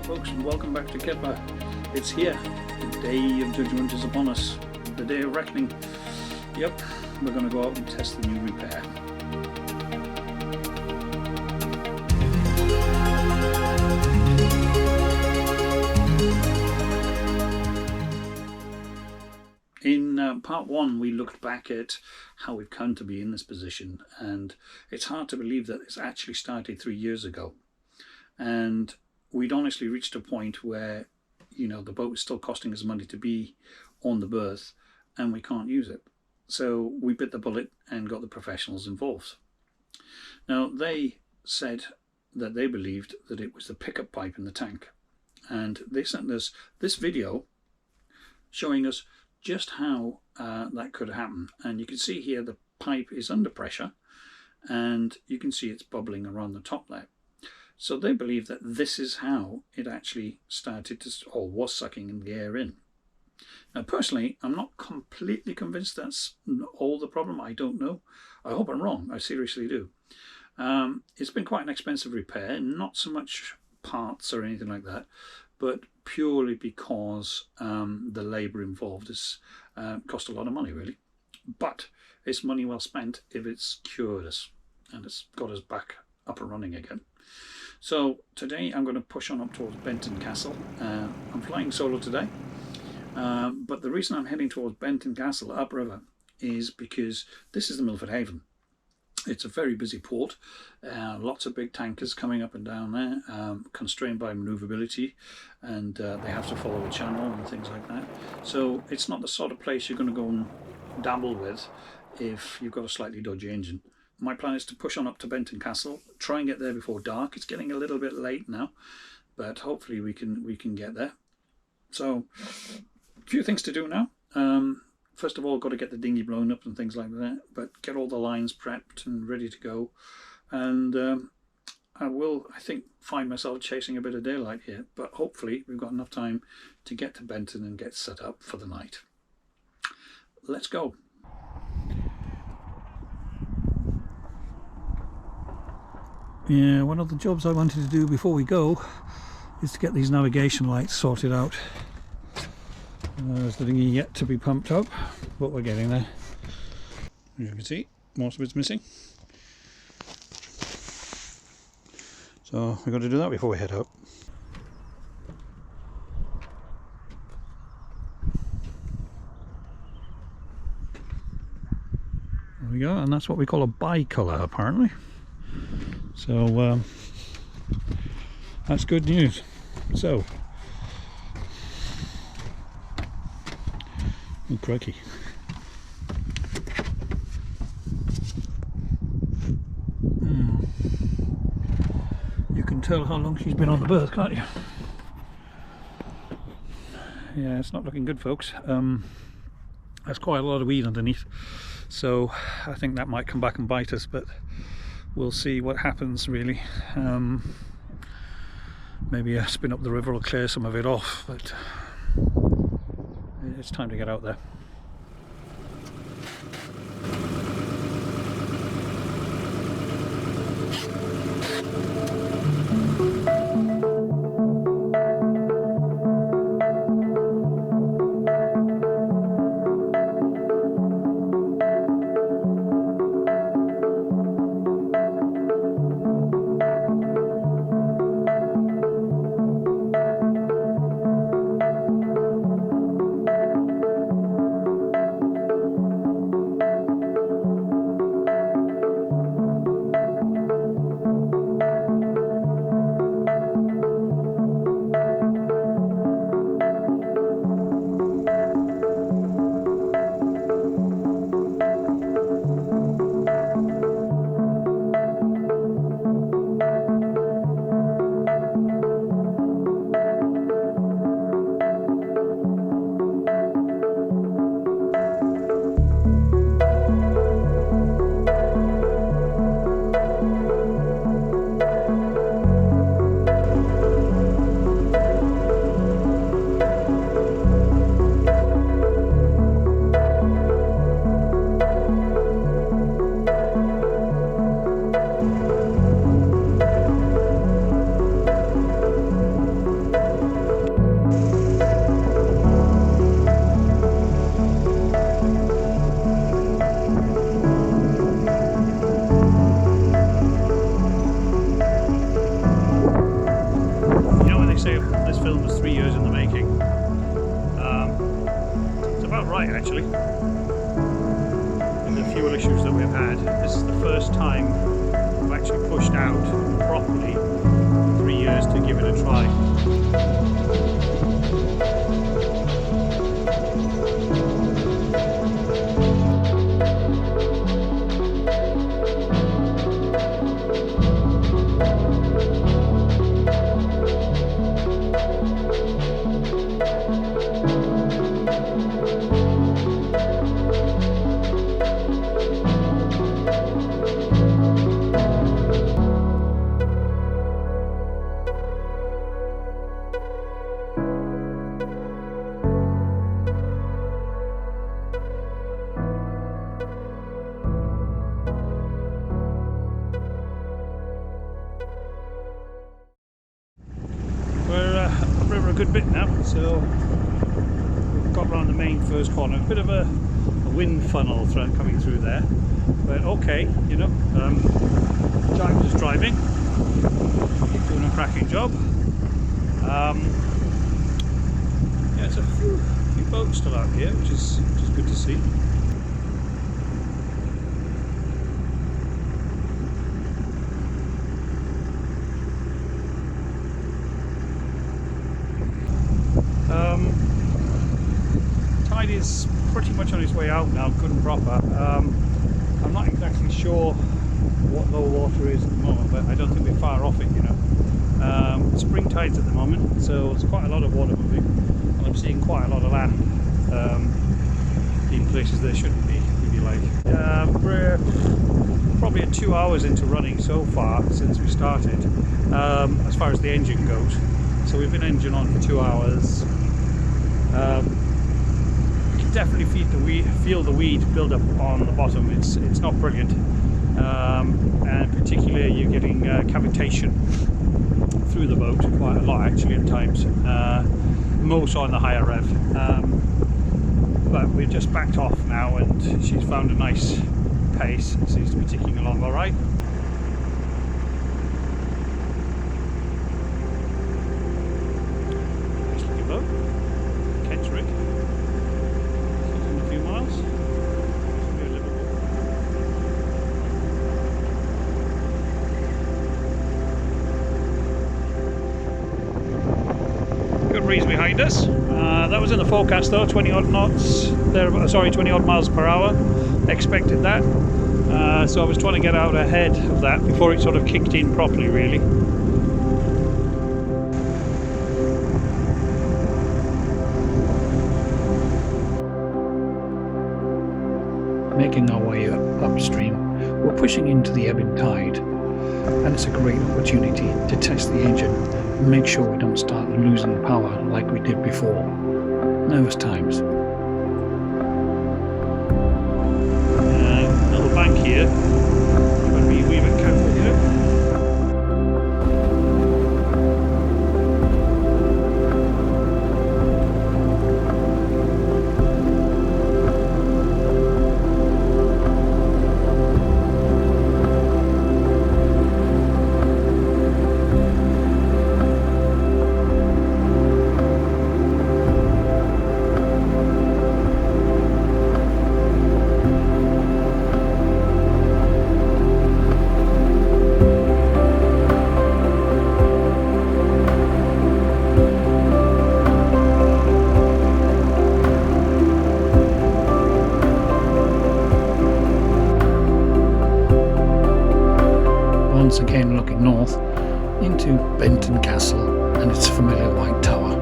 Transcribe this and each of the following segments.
folks, and welcome back to Kipper. It's here. The day of judgment is upon us. The day of reckoning. Yep, we're going to go out and test the new repair. In part one, we looked back at how we've come to be in this position, and it's hard to believe that it's actually started 3 years ago. And we'd honestly reached a point where, you know, the boat is still costing us money to be on the berth and we can't use it. So we bit the bullet and got the professionals involved. Now, they said that they believed that it was the pickup pipe in the tank. And they sent us this video showing us just how that could happen. And you can see here the pipe is under pressure and you can see it's bubbling around the top there. So they believe that this is how it actually started to, or was sucking the air in. Now personally, I'm not completely convinced that's all the problem. I don't know. I hope I'm wrong. I seriously do. It's been quite an expensive repair, not so much parts or anything like that, but purely because the labour involved has cost a lot of money really. But it's money well spent if it's cured us and it's got us back up and running again. So today I'm going to push on up towards Benton Castle. I'm flying solo today, but the reason I'm heading towards Benton Castle upriver is because this is the Milford Haven. It's a very busy port, lots of big tankers coming up and down there, constrained by manoeuvrability, and they have to follow a channel and things like that. So it's not the sort of place you're going to go and dabble with if you've got a slightly dodgy engine. My plan is to push on up to Benton Castle, try and get there before dark. It's getting a little bit late now, but hopefully we can get there. So a few things to do now. First of all, got to get the dinghy blown up and things like that, but get all the lines prepped and ready to go. And I will, I think, find myself chasing a bit of daylight here, but hopefully we've got enough time to get to Benton and get set up for the night. Let's go. Yeah, one of the jobs I wanted to do before we go is to get these navigation lights sorted out. There's the dinghy yet to be pumped up, but we're getting there. As you can see, most of it's missing. So we've got to do that before we head up. There we go, and that's what we call a bicolour apparently. So that's good news. So, oh crikey. You can tell how long she's been on the berth, can't you? Yeah, it's not looking good, folks. There's quite a lot of weed underneath, so I think that might come back and bite us, but we'll see what happens really. Maybe a spin up the river will clear some of it off, but it's time to get out there. actually. And the fuel issues that we've had, this is the first time we've actually pushed out properly in 3 years to give it a try. We're up river a good bit now, so we've got around the main first corner. A bit of a wind funnel coming through there, but okay, you know. James is driving, doing a cracking job. Yeah, there's a few boats still out here, which is good to see. Tide is pretty much on its way out now, good and proper. I'm not exactly sure what low water is at the moment, but I don't think we're far off it, you know. Spring tides at the moment, so there's quite a lot of water moving, and I'm seeing quite a lot of land in places there shouldn't be, if you like. We're probably at 2 hours into running so far since we started, as far as the engine goes. So we've been engine on for 2 hours. You can definitely feel the weed build up on the bottom. It's not brilliant, and particularly you're getting cavitation through the boat quite a lot actually at times, more so on the higher rev. But we've just backed off now, and she's found a nice pace. It seems to be ticking along all right. Breeze behind us. That was in the forecast though, 20 odd knots there, sorry, 20 odd miles per hour. Expected that. So I was trying to get out ahead of that before it sort of kicked in properly, really. Making our way upstream, we're pushing into the ebbing tide, and it's a great opportunity to test the engine and make sure we don't start losing power like we did before. Nervous times. Little bank here. You've got to be a wee bit careful here. Once again looking north into Benton Castle and its familiar white tower.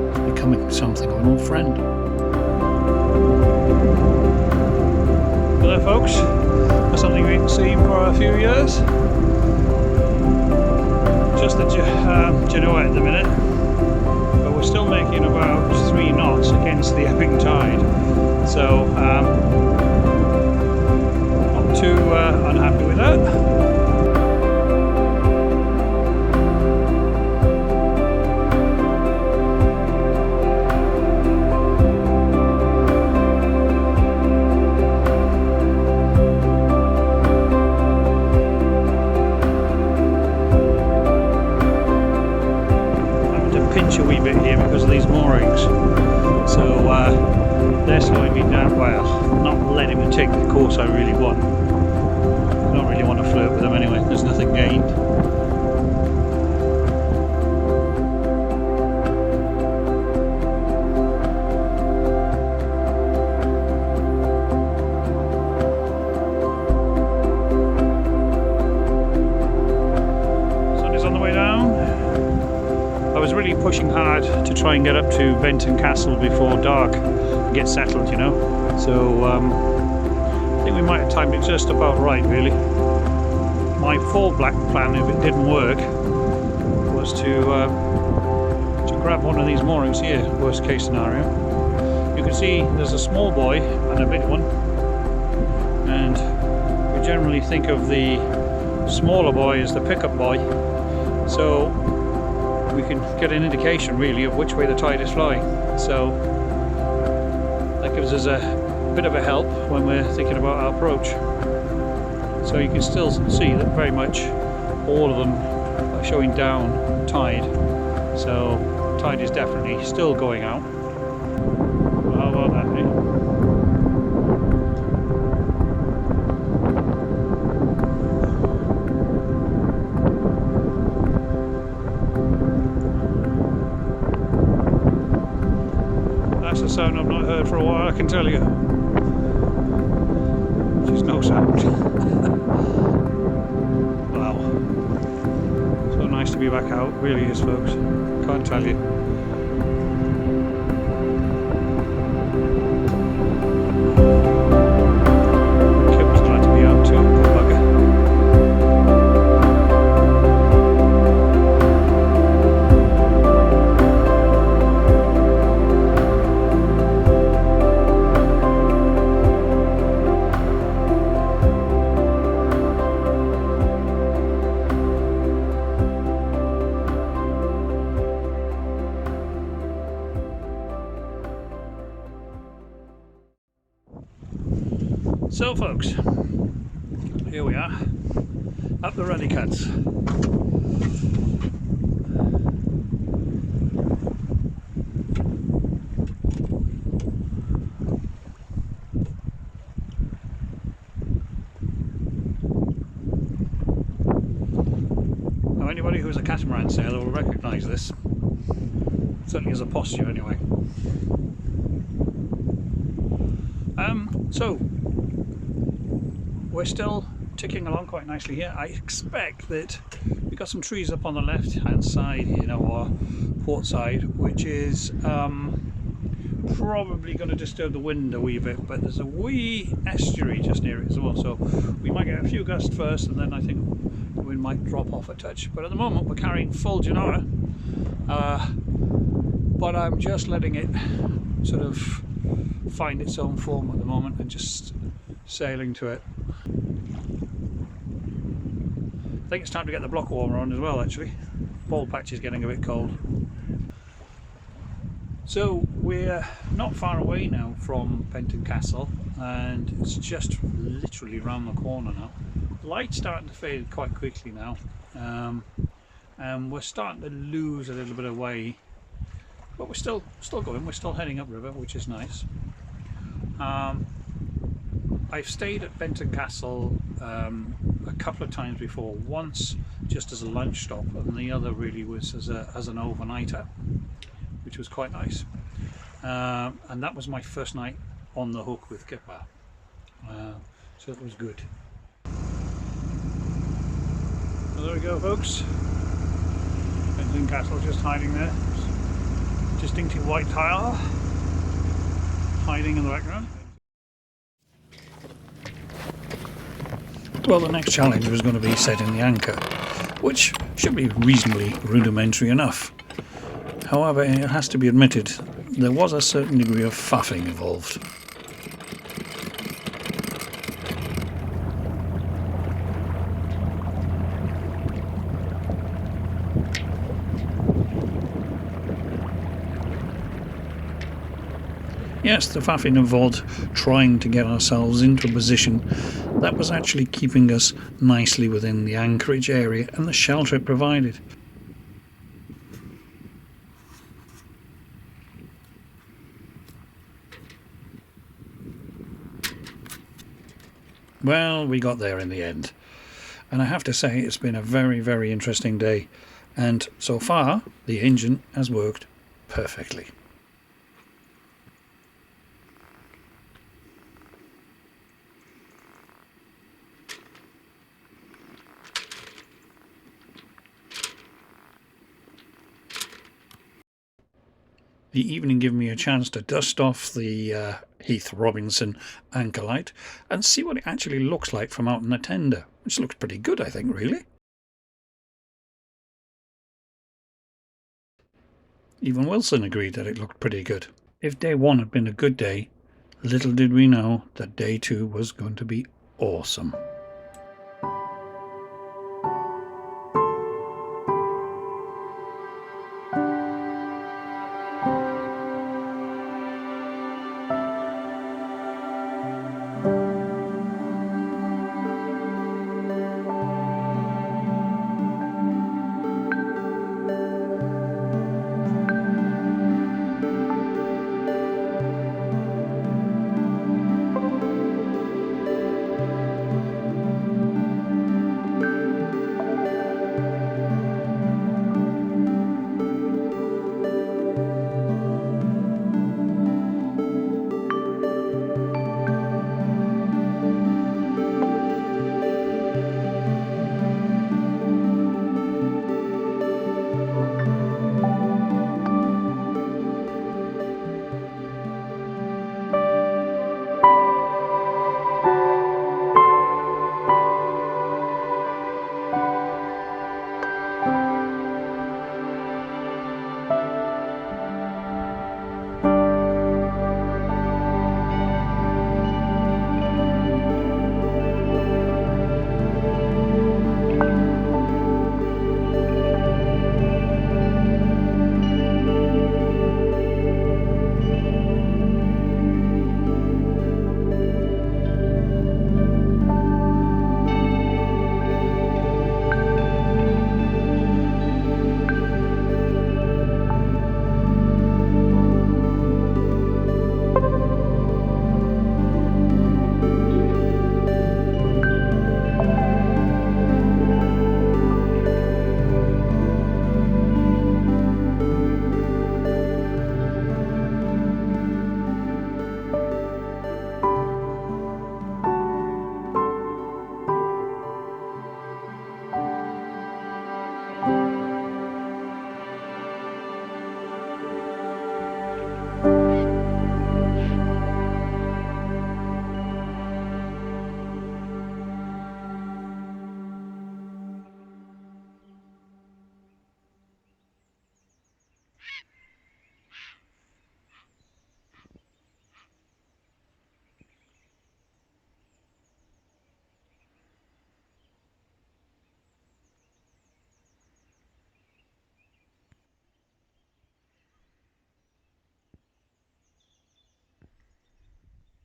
It's becoming something of an old friend. Hello folks, that's something we haven't seen for a few years. Just the Genoa at the minute, but we're still making about 3 knots against the ebbing tide, so not too unhappy with that. Pinch a wee bit here because of these moorings, so they're slowing me down. Well, not letting me take the course I really want. I don't really want to flirt with them anyway. There's nothing gained. Pushing hard to try and get up to Benton Castle before dark and get settled, you know. So I think we might have timed it just about right, really. My fallback plan, if it didn't work, was to grab one of these moorings here. Worst case scenario. You can see there's a small buoy and a big one, and we generally think of the smaller buoy as the pickup buoy. So we can get an indication really of which way the tide is flowing, so that gives us a bit of a help when we're thinking about our approach. So you can still see that very much all of them are showing down tide, so tide is definitely still going out. How about that, eh? Sound I've not heard for a while, I can tell you. There's no sound. Wow. So nice to be back out, really is, folks. Can't tell you. Kipper's glad to be out too, bugger. So folks, here we are, up the ruddy cuts. Now anybody who's a catamaran sailor will recognise this, certainly as a posture anyway. So we're still ticking along quite nicely here. I expect that we've got some trees up on the left hand side, you know, or port side, which is probably going to disturb the wind a wee bit, but there's a wee estuary just near it as well, so we might get a few gusts first and then I think the wind might drop off a touch. But at the moment we're carrying full Genoa, but I'm just letting it sort of find its own form at the moment and just sailing to it. I think it's time to get the block warmer on as well, actually. Ball patch is getting a bit cold. So we're not far away now from Benton Castle, and it's just literally round the corner now. The light's starting to fade quite quickly now, and we're starting to lose a little bit of way, but we're still going. We're still heading upriver, which is nice. I've stayed at Benton Castle a couple of times before, once just as a lunch stop and the other really was as an overnighter, which was quite nice, and that was my first night on the hook with Kipper, so it was good. So there we go, folks. Benton Castle just hiding there, distinctive white tile hiding in the background. Well, the next challenge was going to be setting the anchor, which should be reasonably rudimentary enough. However, it has to be admitted, there was a certain degree of faffing involved. Yes, the faffing involved trying to get ourselves into a position that was actually keeping us nicely within the anchorage area and the shelter it provided. Well, we got there in the end. And I have to say, it's been a very, very interesting day. And so far, the engine has worked perfectly. The evening gave me a chance to dust off the Heath Robinson anchor light and see what it actually looks like from out in the tender, which looks pretty good, I think, really. Even Wilson agreed that it looked pretty good. If day one had been a good day, little did we know that day two was going to be awesome.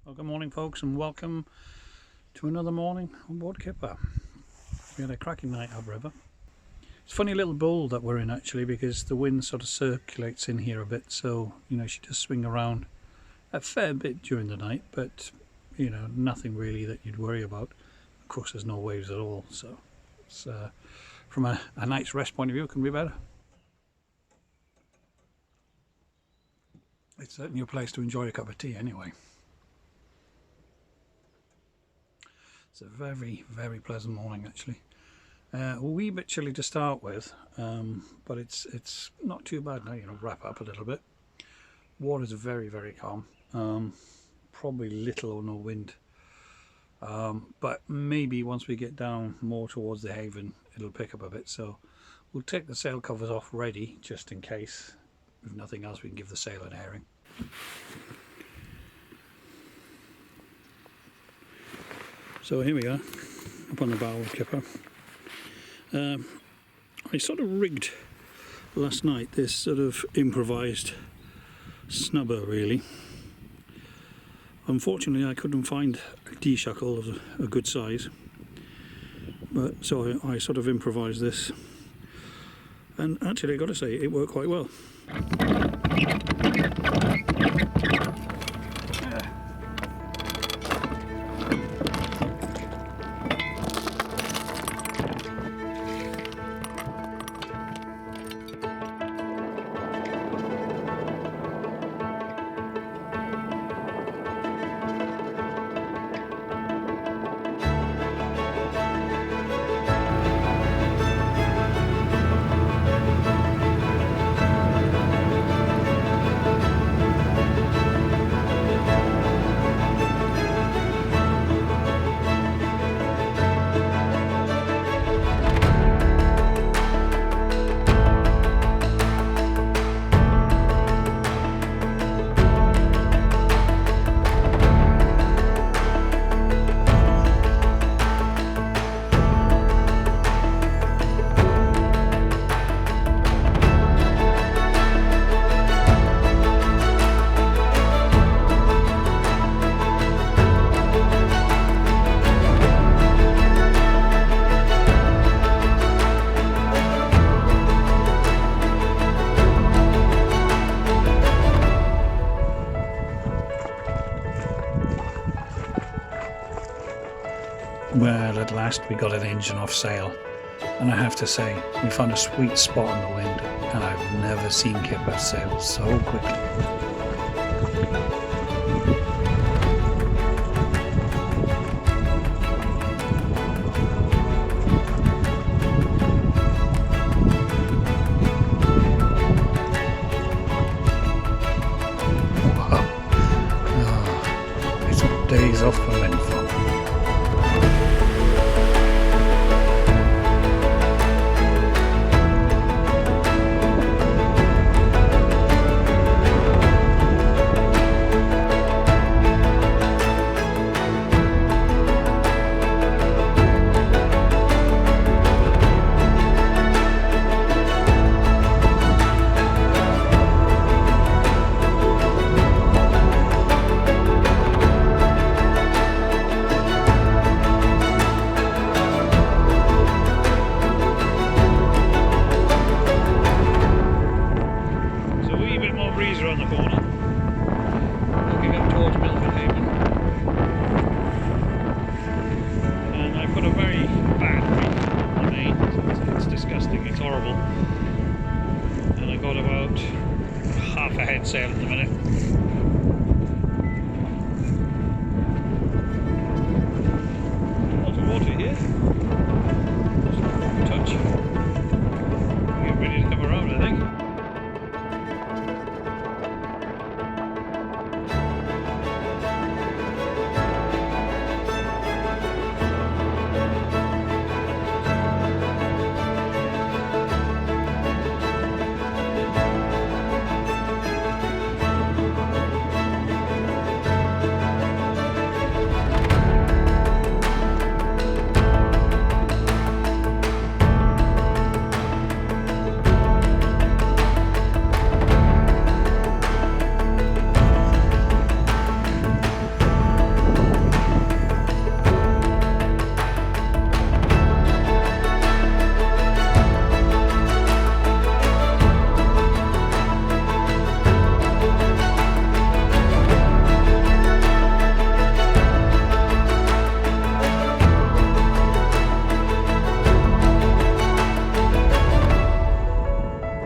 Well, good morning, folks, and welcome to another morning on board Kipper. We had a cracking night upriver. It's a funny little bowl that we're in, actually, because the wind sort of circulates in here a bit, so she does swing around a fair bit during the night, but nothing really that you'd worry about. Of course, there's no waves at all, so it's from a night's rest point of view, it can be better. It's certainly a place to enjoy a cup of tea anyway. It's a very, very pleasant morning, actually. A wee bit chilly to start with, but it's not too bad now. Wrap up a little bit. Water's very, very calm. Probably little or no wind, but maybe once we get down more towards the haven, it'll pick up a bit. So we'll take the sail covers off ready, just in case. If nothing else, we can give the sail an airing. So here we are, up on the bow of Kipper. I sort of rigged last night this sort of improvised snubber, really. Unfortunately, I couldn't find a D-shuckle of a good size, but so I sort of improvised this, and actually, I got to say, it worked quite well. last we got an engine off sail, and I have to say, we found a sweet spot in the wind, and I've never seen Kipper sail so quickly. Days off the wind from. On the corner, looking up towards Milford Haven, and I've got a very bad reef on the main. It's disgusting, it's horrible, and I've got about half a head sail at the minute. Lots of water here, just a touch, get ready to come around I think.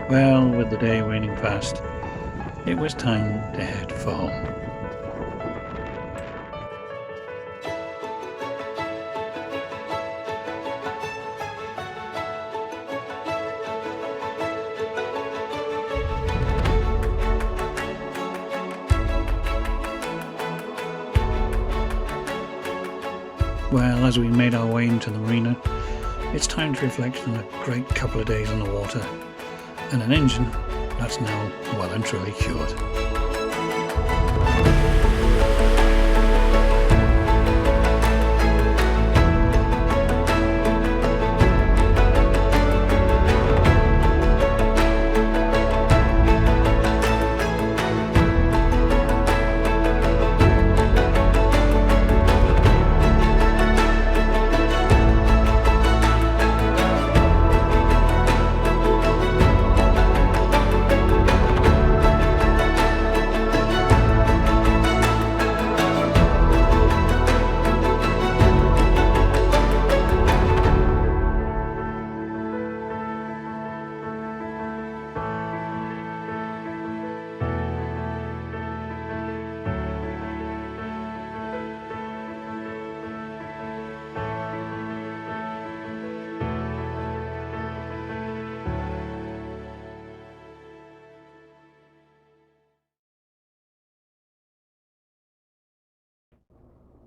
Well, with the day waning fast, it was time to head for home. Well, as we made our way into the marina, it's time to reflect on a great couple of days on the water, and an engine that's now well and truly cured.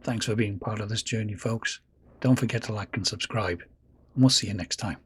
Thanks for being part of this journey, folks. Don't forget to like and subscribe, and we'll see you next time.